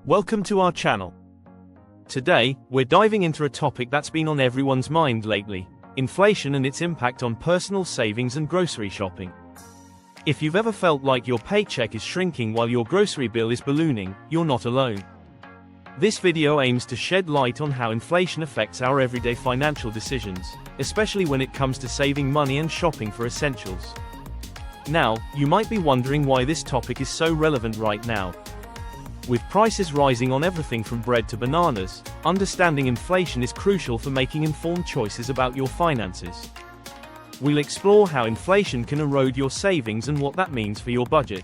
Welcome to our channel. Today, we're diving into a topic that's been on everyone's mind lately: inflation and its impact on personal savings and grocery shopping. If you've ever felt like your paycheck is shrinking while your grocery bill is ballooning, you're not alone. This video aims to shed light on how inflation affects our everyday financial decisions, especially when it comes to saving money and shopping for essentials. Now, you might be wondering why this topic is so relevant right now. With prices rising on everything from bread to bananas, understanding inflation is crucial for making informed choices about your finances. We'll explore how inflation can erode your savings and what that means for your budget.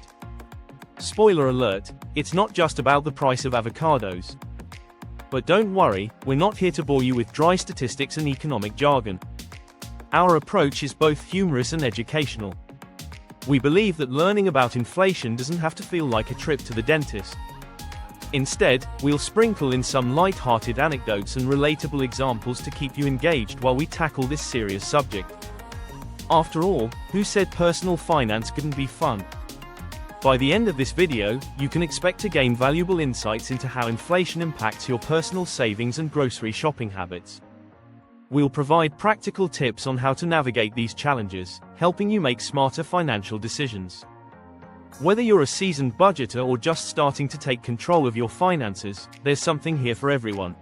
Spoiler alert, it's not just about the price of avocados. But don't worry, we're not here to bore you with dry statistics and economic jargon. Our approach is both humorous and educational. We believe that learning about inflation doesn't have to feel like a trip to the dentist. Instead, we'll sprinkle in some light-hearted anecdotes and relatable examples to keep you engaged while we tackle this serious subject. After all, who said personal finance couldn't be fun? By the end of this video, you can expect to gain valuable insights into how inflation impacts your personal savings and grocery shopping habits. We'll provide practical tips on how to navigate these challenges, helping you make smarter financial decisions. Whether you're a seasoned budgeter or just starting to take control of your finances, there's something here for everyone.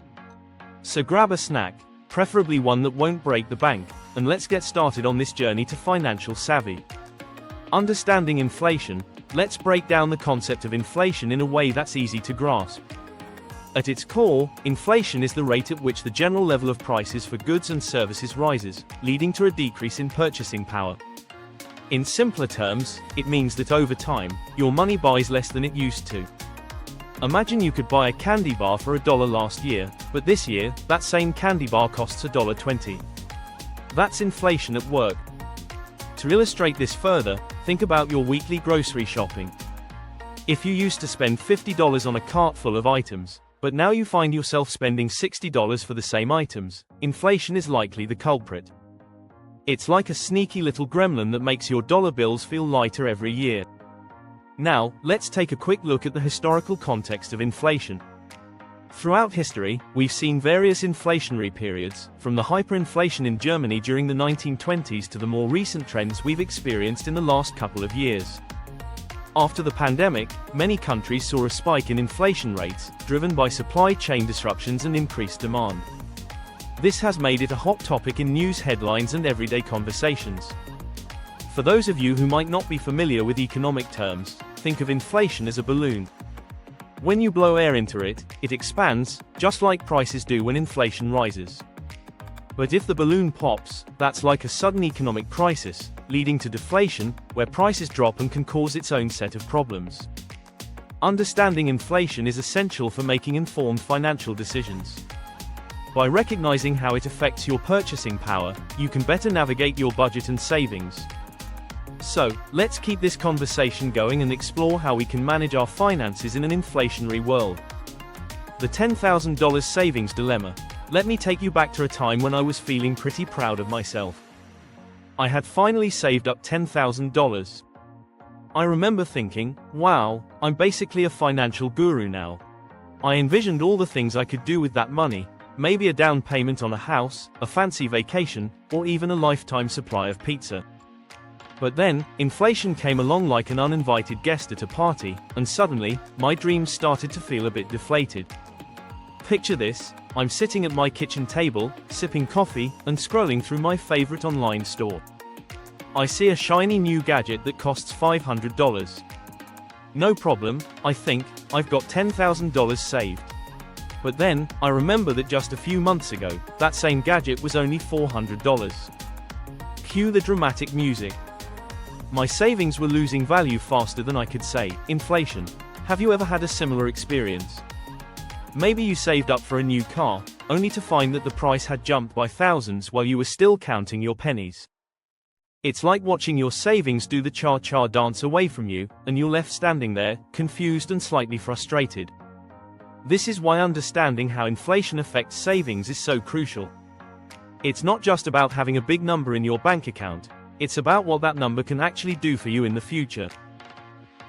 So grab a snack, preferably one that won't break the bank, and let's get started on this journey to financial savvy. Understanding inflation, let's break down the concept of inflation in a way that's easy to grasp. At its core, inflation is the rate at which the general level of prices for goods and services rises, leading to a decrease in purchasing power. In simpler terms, it means that over time, your money buys less than it used to. Imagine you could buy a candy bar for $1 last year, but this year, that same candy bar costs $1.20. That's inflation at work. To illustrate this further, think about your weekly grocery shopping. If you used to spend $50 on a cart full of items, but now you find yourself spending $60 for the same items, inflation is likely the culprit. It's like a sneaky little gremlin that makes your dollar bills feel lighter every year. Now, let's take a quick look at the historical context of inflation. Throughout history, we've seen various inflationary periods, from the hyperinflation in Germany during the 1920s to the more recent trends we've experienced in the last couple of years. After the pandemic, many countries saw a spike in inflation rates, driven by supply chain disruptions and increased demand. This has made it a hot topic in news headlines and everyday conversations. For those of you who might not be familiar with economic terms, think of inflation as a balloon. When you blow air into it, it expands, just like prices do when inflation rises. But if the balloon pops, that's like a sudden economic crisis, leading to deflation, where prices drop and can cause its own set of problems. Understanding inflation is essential for making informed financial decisions. By recognizing how it affects your purchasing power, you can better navigate your budget and savings. So, let's keep this conversation going and explore how we can manage our finances in an inflationary world. The $10,000 savings dilemma. Let me take you back to a time when I was feeling pretty proud of myself. I had finally saved up $10,000. I remember thinking, wow, I'm basically a financial guru now. I envisioned all the things I could do with that money. Maybe a down payment on a house, a fancy vacation, or even a lifetime supply of pizza. But then, inflation came along like an uninvited guest at a party, and suddenly, my dreams started to feel a bit deflated. Picture this: I'm sitting at my kitchen table, sipping coffee, and scrolling through my favorite online store. I see a shiny new gadget that costs $500. No problem, I think, I've got $10,000 saved. But then, I remember that just a few months ago, that same gadget was only $400. Cue the dramatic music. My savings were losing value faster than I could say. Inflation. Have you ever had a similar experience? Maybe you saved up for a new car, only to find that the price had jumped by thousands while you were still counting your pennies. It's like watching your savings do the cha-cha dance away from you, and you're left standing there, confused and slightly frustrated. This is why understanding how inflation affects savings is so crucial. It's not just about having a big number in your bank account, it's about what that number can actually do for you in the future.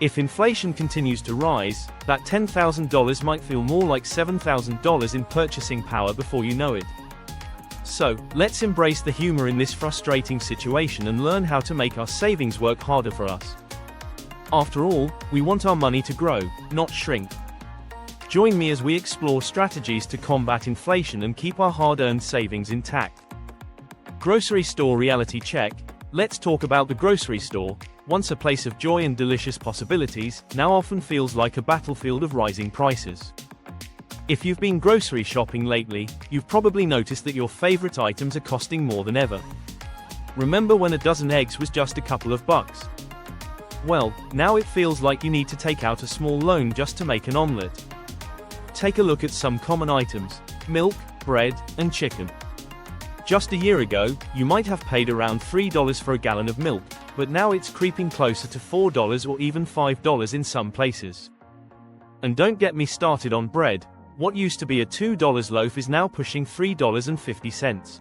If inflation continues to rise, that $10,000 might feel more like $7,000 in purchasing power before you know it. So, let's embrace the humor in this frustrating situation and learn how to make our savings work harder for us. After all, we want our money to grow, not shrink. Join me as we explore strategies to combat inflation and keep our hard-earned savings intact. Grocery store reality check. Let's talk about the grocery store. Once a place of joy and delicious possibilities, now often feels like a battlefield of rising prices. If you've been grocery shopping lately, you've probably noticed that your favorite items are costing more than ever. Remember when a dozen eggs was just a couple of bucks? Well, now it feels like you need to take out a small loan just to make an omelette. Take a look at some common items: milk, bread, and chicken. Just a year ago, you might have paid around $3 for a gallon of milk, but now it's creeping closer to $4 or even $5 in some places. And don't get me started on bread. What used to be a $2 loaf is now pushing $3.50.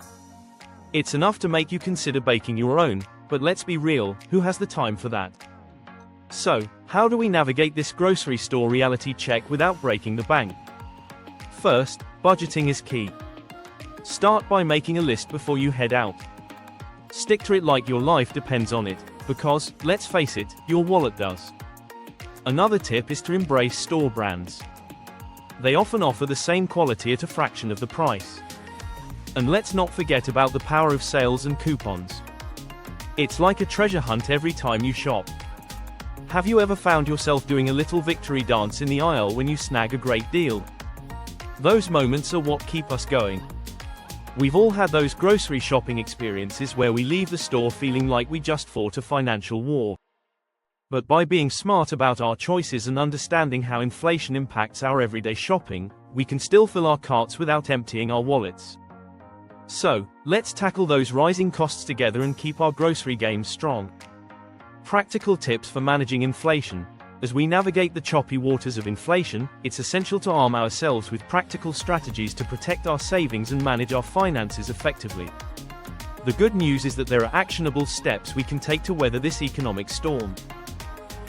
It's enough to make you consider baking your own, but let's be real, who has the time for that? So, how do we navigate this grocery store reality check without breaking the bank? First, budgeting is key. Start by making a list before you head out. Stick to it like your life depends on it, because, let's face it, your wallet does. Another tip is to embrace store brands. They often offer the same quality at a fraction of the price. And let's not forget about the power of sales and coupons. It's like a treasure hunt every time you shop. Have you ever found yourself doing a little victory dance in the aisle when you snag a great deal? Those moments are what keep us going. We've all had those grocery shopping experiences where we leave the store feeling like we just fought a financial war. But by being smart about our choices and understanding how inflation impacts our everyday shopping, we can still fill our carts without emptying our wallets. So, let's tackle those rising costs together and keep our grocery game strong. Practical tips for managing inflation. As we navigate the choppy waters of inflation, it's essential to arm ourselves with practical strategies to protect our savings and manage our finances effectively. The good news is that there are actionable steps we can take to weather this economic storm.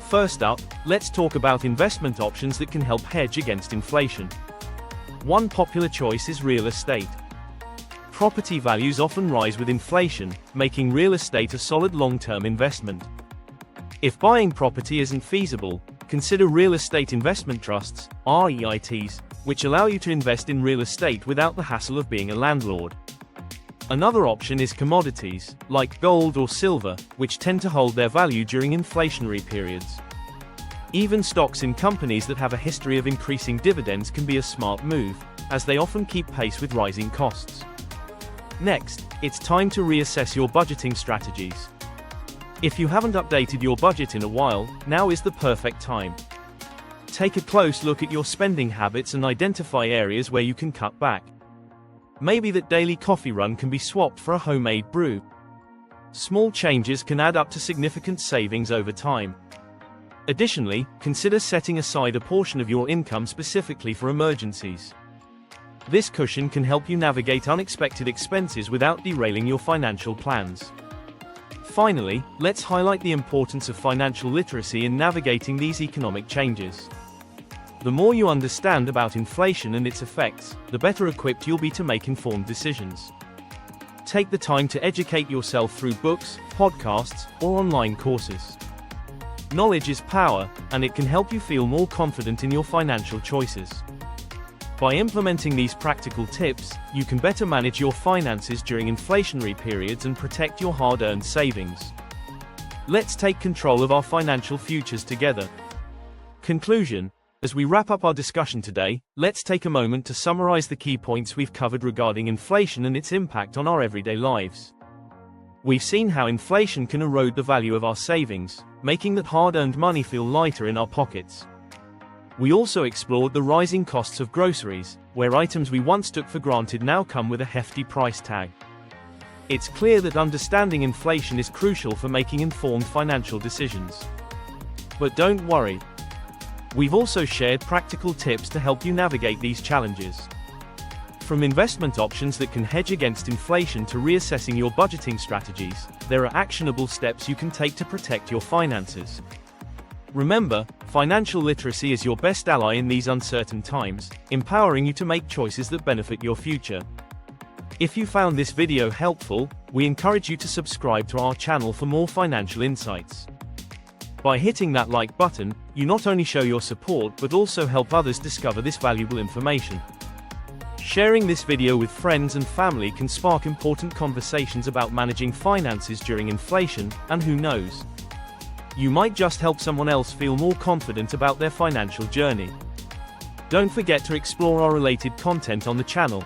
First up, let's talk about investment options that can help hedge against inflation. One popular choice is real estate. Property values often rise with inflation, making real estate a solid long-term investment. If buying property isn't feasible, consider real estate investment trusts, REITs, which allow you to invest in real estate without the hassle of being a landlord. Another option is commodities, like gold or silver, which tend to hold their value during inflationary periods. Even stocks in companies that have a history of increasing dividends can be a smart move, as they often keep pace with rising costs. Next, it's time to reassess your budgeting strategies. If you haven't updated your budget in a while, now is the perfect time. Take a close look at your spending habits and identify areas where you can cut back. Maybe that daily coffee run can be swapped for a homemade brew. Small changes can add up to significant savings over time. Additionally, consider setting aside a portion of your income specifically for emergencies. This cushion can help you navigate unexpected expenses without derailing your financial plans. Finally, let's highlight the importance of financial literacy in navigating these economic changes. The more you understand about inflation and its effects, the better equipped you'll be to make informed decisions. Take the time to educate yourself through books, podcasts, or online courses. Knowledge is power, and it can help you feel more confident in your financial choices. By implementing these practical tips, you can better manage your finances during inflationary periods and protect your hard-earned savings. Let's take control of our financial futures together. Conclusion. As we wrap up our discussion today, let's take a moment to summarize the key points we've covered regarding inflation and its impact on our everyday lives. We've seen how inflation can erode the value of our savings, making that hard-earned money feel lighter in our pockets. We also explored the rising costs of groceries, where items we once took for granted now come with a hefty price tag. It's clear that understanding inflation is crucial for making informed financial decisions. But don't worry. We've also shared practical tips to help you navigate these challenges. From investment options that can hedge against inflation to reassessing your budgeting strategies, there are actionable steps you can take to protect your finances. Remember, financial literacy is your best ally in these uncertain times, empowering you to make choices that benefit your future. If you found this video helpful, we encourage you to subscribe to our channel for more financial insights. By hitting that like button, you not only show your support but also help others discover this valuable information. Sharing this video with friends and family can spark important conversations about managing finances during inflation, and who knows, you might just help someone else feel more confident about their financial journey. Don't forget to explore our related content on the channel.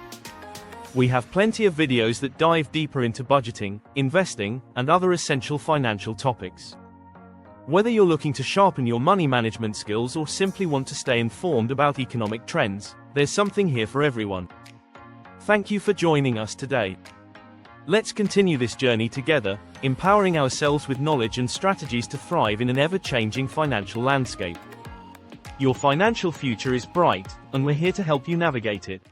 We have plenty of videos that dive deeper into budgeting, investing, and other essential financial topics. Whether you're looking to sharpen your money management skills or simply want to stay informed about economic trends, there's something here for everyone. Thank you for joining us today. Let's continue this journey together, empowering ourselves with knowledge and strategies to thrive in an ever-changing financial landscape. Your financial future is bright, and we're here to help you navigate it.